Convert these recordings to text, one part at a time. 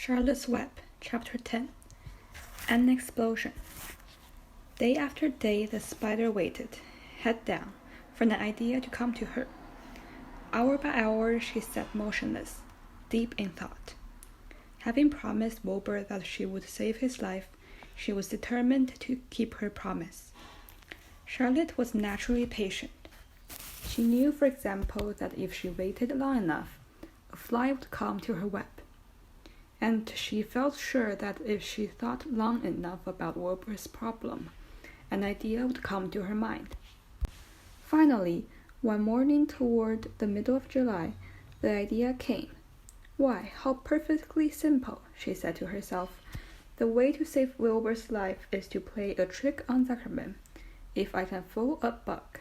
Charlotte's Web, Chapter 10. An Explosion. Day after day the spider waited, head down, for an idea to come to her. Hour by hour she sat motionless, deep in thought. Having promised Wilbur that she would save his life, she was determined to keep her promise. Charlotte was naturally patient. She knew, for example, that if she waited long enough, a fly would come to her web. And she felt sure that if she thought long enough about Wilbur's problem, an idea would come to her mind. Finally, one morning toward the middle of July, the idea came. Why, how perfectly simple, she said to herself. The way to save Wilbur's life is to play a trick on Zuckerman. If I can fool a bug,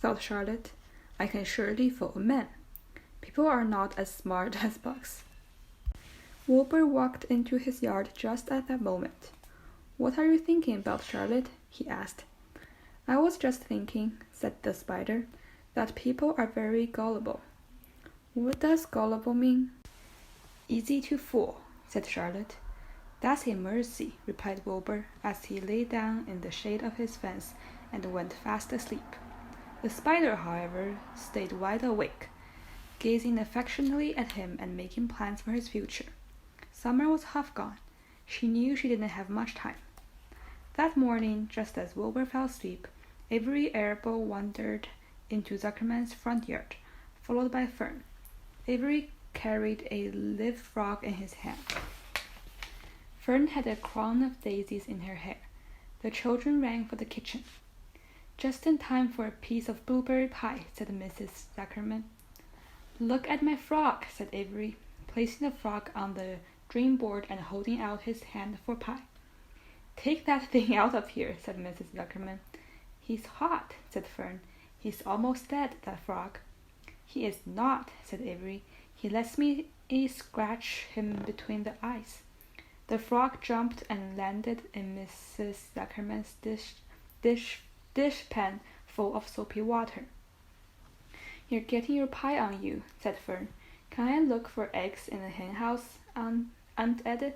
thought Charlotte, I can surely fool a man. People are not as smart as bugs. Wilbur walked into his yard just at that moment. What are you thinking about, Charlotte? He asked. I was just thinking, said the spider, that people are very gullible. What does gullible mean? Easy to fool, said Charlotte. That's a mercy, replied Wilbur, as he lay down in the shade of his fence and went fast asleep. The spider, however, stayed wide awake, gazing affectionately at him and making plans for his future. Summer was half gone. She knew she didn't have much time. That morning, just as Wilbur fell asleep, Avery Arable wandered into Zuckerman's front yard, followed by Fern. Avery carried a live frog in his hand. Fern had a crown of daisies in her hair. The children ran for the kitchen. Just in time for a piece of blueberry pie, said Mrs. Zuckerman. Look at my frog, said Avery, placing the frog on the dream board and holding out his hand for pie. Take that thing out of here, said Mrs. Zuckerman. He's hot, said Fern. He's almost dead, that frog. He is not, said Avery. He lets me scratch him between the eyes. The frog jumped and landed in Mrs. Zuckerman's dishpan full of soapy water. You're getting your pie on you, said Fern. Can I look for eggs in the hen house, Aunt Edith?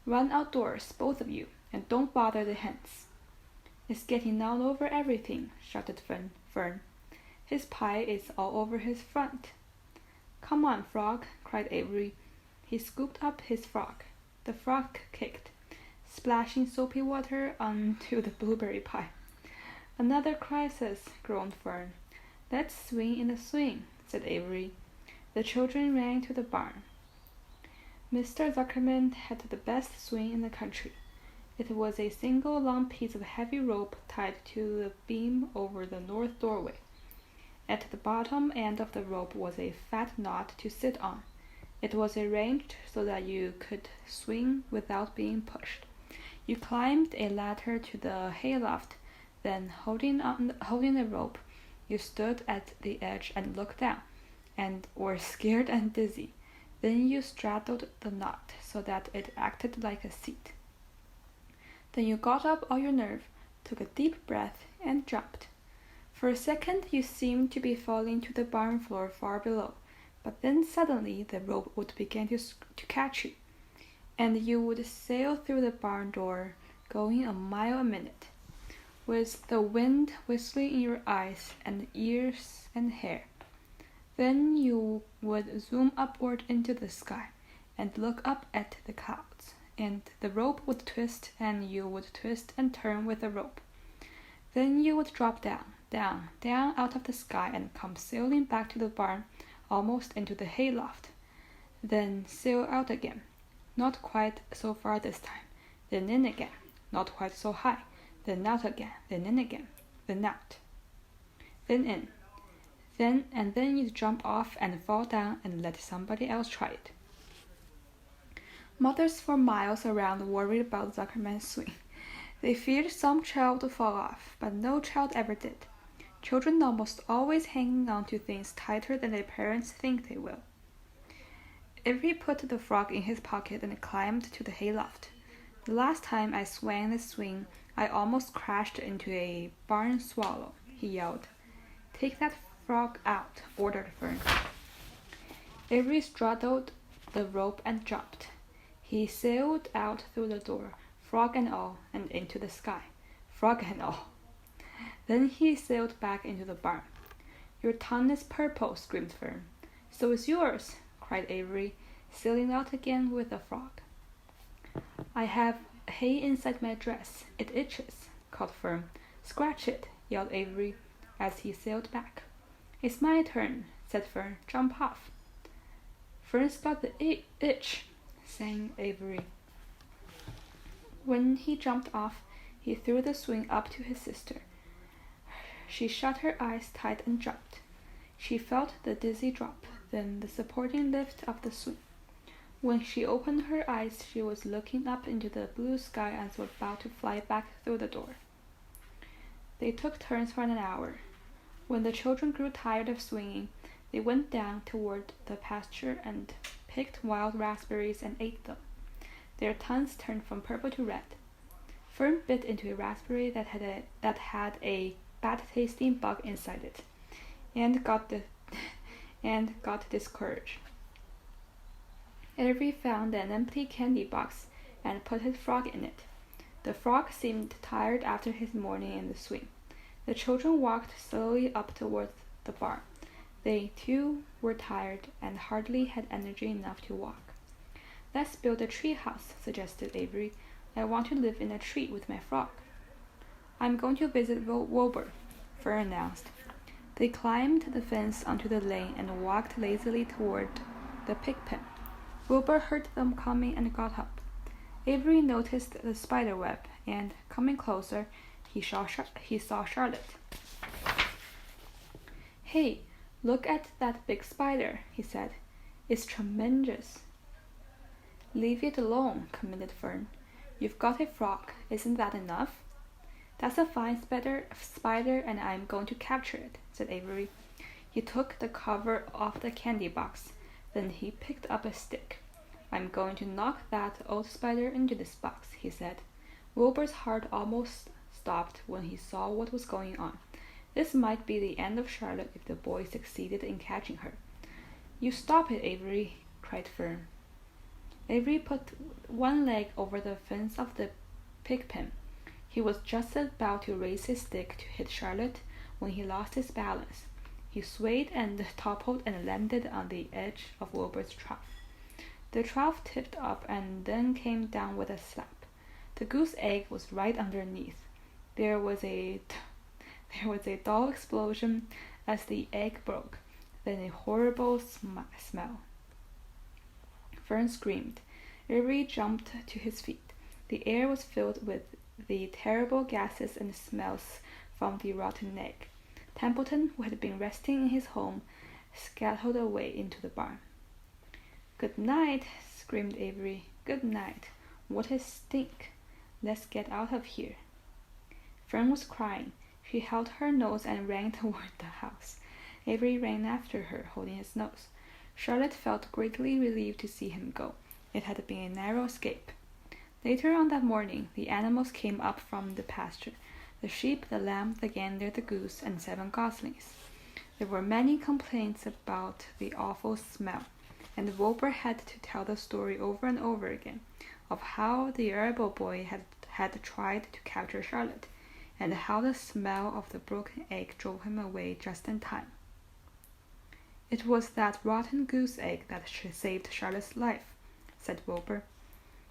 Run outdoors, both of you, and don't bother the hens. It's getting all over everything, shouted Fern. His pie is all over his front. Come on, frog, cried Avery. He scooped up his frog. The frog kicked, splashing soapy water onto the blueberry pie. Another crisis, groaned Fern. Let's swing in the swing, said Avery. The children ran to the barn. Mr. Zuckerman had the best swing in the country. It was a single long piece of heavy rope tied to the beam over the north doorway. At the bottom end of the rope was a fat knot to sit on. It was arranged so that you could swing without being pushed. You climbed a ladder to the hayloft, then holding the rope, you stood at the edge and looked down, and were scared and dizzy. Then you straddled the knot so that it acted like a seat. Then you got up all your nerve, took a deep breath, and jumped. For a second you seemed to be falling to the barn floor far below, but then suddenly the rope would begin to catch you, and you would sail through the barn door, going a mile a minute, with the wind whistling in your eyes and ears and hair. Then you would zoom upward into the sky and look up at the clouds, and the rope would twist and you would twist and turn with the rope. Then you would drop down out of the sky and come sailing back to the barn, almost into the hayloft. Then sail out again, not quite so far this time, then in again, not quite so high, then out again, then in again, then out, then in. Then you jump off and fall down and let somebody else try it. Mothers for miles around worried about Zuckerman's swing. They feared some child would fall off, but no child ever did. Children almost always hanging on to things tighter than their parents think they will. Avery put the frog in his pocket and climbed to the hayloft. The last time I swung the swing, I almost crashed into a barn swallow, he yelled. Take that frog out, ordered Fern. Avery straddled the rope and jumped. He sailed out through the door, frog and all, and into the sky, frog and all. Then he sailed back into the barn. Your tongue is purple, screamed Fern. So is yours, cried Avery, sailing out again with the frog. I have hay inside my dress. It itches, called Fern. Scratch it, yelled Avery, as he sailed back. It's my turn, said Fern. Jump off. Fern's got the itch, sang Avery. When he jumped off, he threw the swing up to his sister. She shut her eyes tight and jumped. She felt the dizzy drop, then the supporting lift of the swing. When she opened her eyes, she was looking up into the blue sky and was about to fly back through the door. They took turns for an hour. When the children grew tired of swinging, they went down toward the pasture and picked wild raspberries and ate them. Their tongues turned from purple to red. Fern bit into a raspberry that had a bad-tasting bug inside it, and got discouraged. Avery found an empty candy box and put his frog in it. The frog seemed tired after his morning in the swing. The children walked slowly up towards the barn. They, too, were tired and hardly had energy enough to walk. Let's build a tree house, suggested Avery. I want to live in a tree with my frog. I'm going to visit Wilbur, Fern announced. They climbed the fence onto the lane and walked lazily toward the pig pen. Wilbur heard them coming and got up. Avery noticed the spider web, and, coming closer, he saw Charlotte. Hey, look at that big spider, he said. It's tremendous. Leave it alone, commented Fern. You've got a frog. Isn't that enough? That's a fine spider, and I'm going to capture it, said Avery. He took the cover off the candy box. Then he picked up a stick. I'm going to knock that old spider into this box, he said. Wilbur's heart almost stopped when he saw what was going on. This might be the end of Charlotte if the boy succeeded in catching her. You stop it, Avery, cried Fern. Avery put one leg over the fence of the pig pen. He was just about to raise his stick to hit Charlotte when he lost his balance. He swayed and toppled and landed on the edge of Wilbur's trough. The trough tipped up and then came down with a slap. The goose egg was right underneath. There was a dull explosion as the egg broke, then a horrible smell. Fern screamed. Avery jumped to his feet. The air was filled with the terrible gases and smells from the rotten egg. Templeton, who had been resting in his home, scuttled away into the barn. Good night, screamed Avery. Good night. What a stink. Let's get out of here. Fern was crying. She held her nose and ran toward the house. Avery ran after her, holding his nose. Charlotte felt greatly relieved to see him go. It had been a narrow escape. Later on that morning, the animals came up from the pasture. The sheep, the lamb, the gander, the goose, and 7 goslings. There were many complaints about the awful smell, and Wilbur had to tell the story over and over again of how the Arable boy had tried to capture Charlotte, and how the smell of the broken egg drove him away just in time. It was that rotten goose egg that saved Charlotte's life, said Wilbur.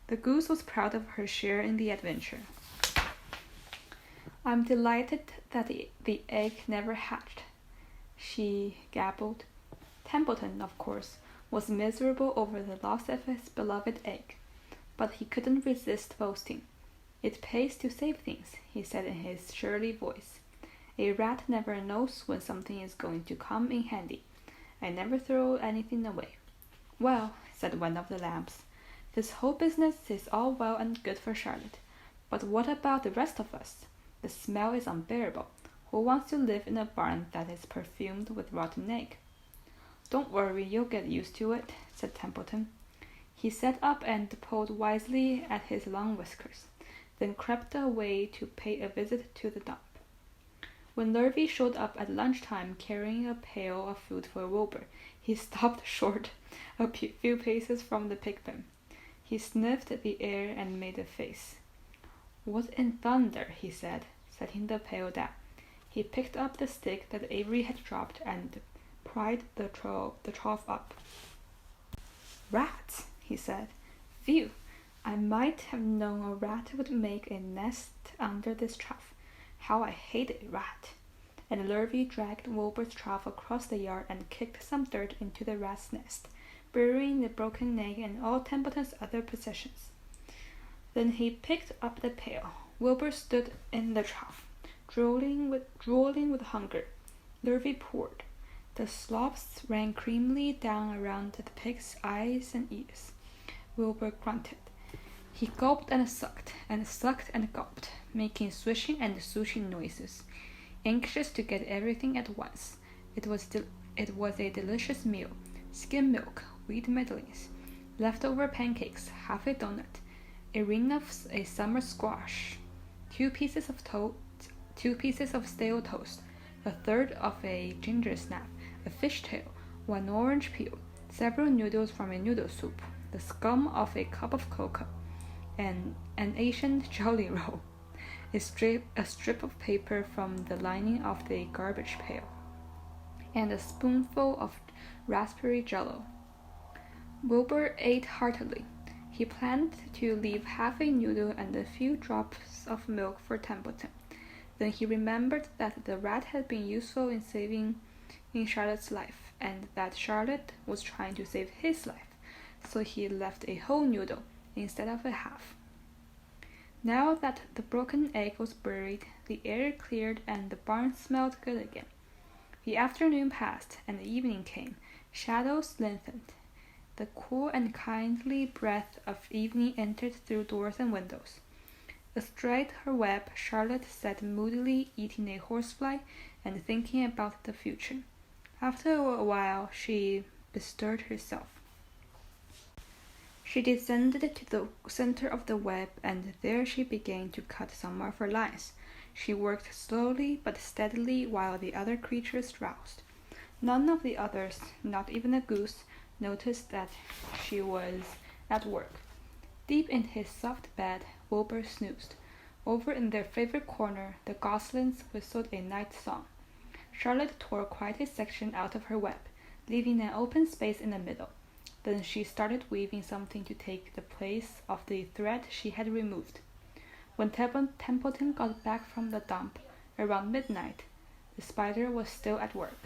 The goose was proud of her share in the adventure. I'm delighted that the egg never hatched, she gabbled. Templeton, of course, was miserable over the loss of his beloved egg, but he couldn't resist boasting. It pays to save things, he said in his surly voice. A rat never knows when something is going to come in handy. I never throw anything away. Well, said one of the lambs, this whole business is all well and good for Charlotte, but what about the rest of us? The smell is unbearable. Who wants to live in a barn that is perfumed with rotten egg? Don't worry, you'll get used to it, said Templeton. He sat up and pulled wisely at his long whiskers, then crept away to pay a visit to the dump. When Lurvy showed up at lunchtime carrying a pail of food for Wilbur, He stopped short a few paces from the pigpen. He sniffed the air and made a face. "What in thunder?" he said, setting the pail down. He picked up the stick that Avery had dropped and pried the trough up. "Rats," he said. "Phew! I might have known a rat would make a nest under this trough. How I hate a rat!" And Lurvy dragged Wilbur's trough across the yard and kicked some dirt into the rat's nest, burying the broken egg and all Templeton's other possessions. Then he picked up the pail. Wilbur stood in the trough, drooling with hunger. Lurvy poured. The slops ran creamily down around the pig's eyes and ears. Wilbur grunted. He gulped and sucked and gulped, making swishing and swooshing noises, anxious to get everything at once. It was a delicious meal: skim milk, wheat middlings, leftover pancakes, half a donut, a ring of a summer squash, 2 pieces of stale toast, a third of a ginger snap, a fishtail, 1 orange peel, several noodles from a noodle soup, the scum of a cup of cocoa, and an Asian jelly roll, a strip of paper from the lining of the garbage pail, and a spoonful of raspberry jello. Wilbur ate heartily. He planned to leave half a noodle and a few drops of milk for Templeton. Then he remembered that the rat had been useful in saving Charlotte's life, and that Charlotte was trying to save his life, so he left a whole noodle instead of a half. Now that the broken egg was buried, the air cleared and the barn smelled good again. The afternoon passed and the evening came. Shadows lengthened. The cool and kindly breath of evening entered through doors and windows. Astride her web, Charlotte sat moodily eating a horsefly and thinking about the future. After a while, she bestirred herself. She descended to the center of the web, and there she began to cut some of her lines. She worked slowly but steadily while the other creatures drowsed. None of the others, not even a goose, noticed that she was at work. Deep in his soft bed, Wilbur snoozed. Over in their favorite corner, the goslings whistled a night song. Charlotte tore quite a section out of her web, leaving an open space in the middle. Then she started weaving something to take the place of the thread she had removed. When Templeton got back from the dump around midnight, the spider was still at work.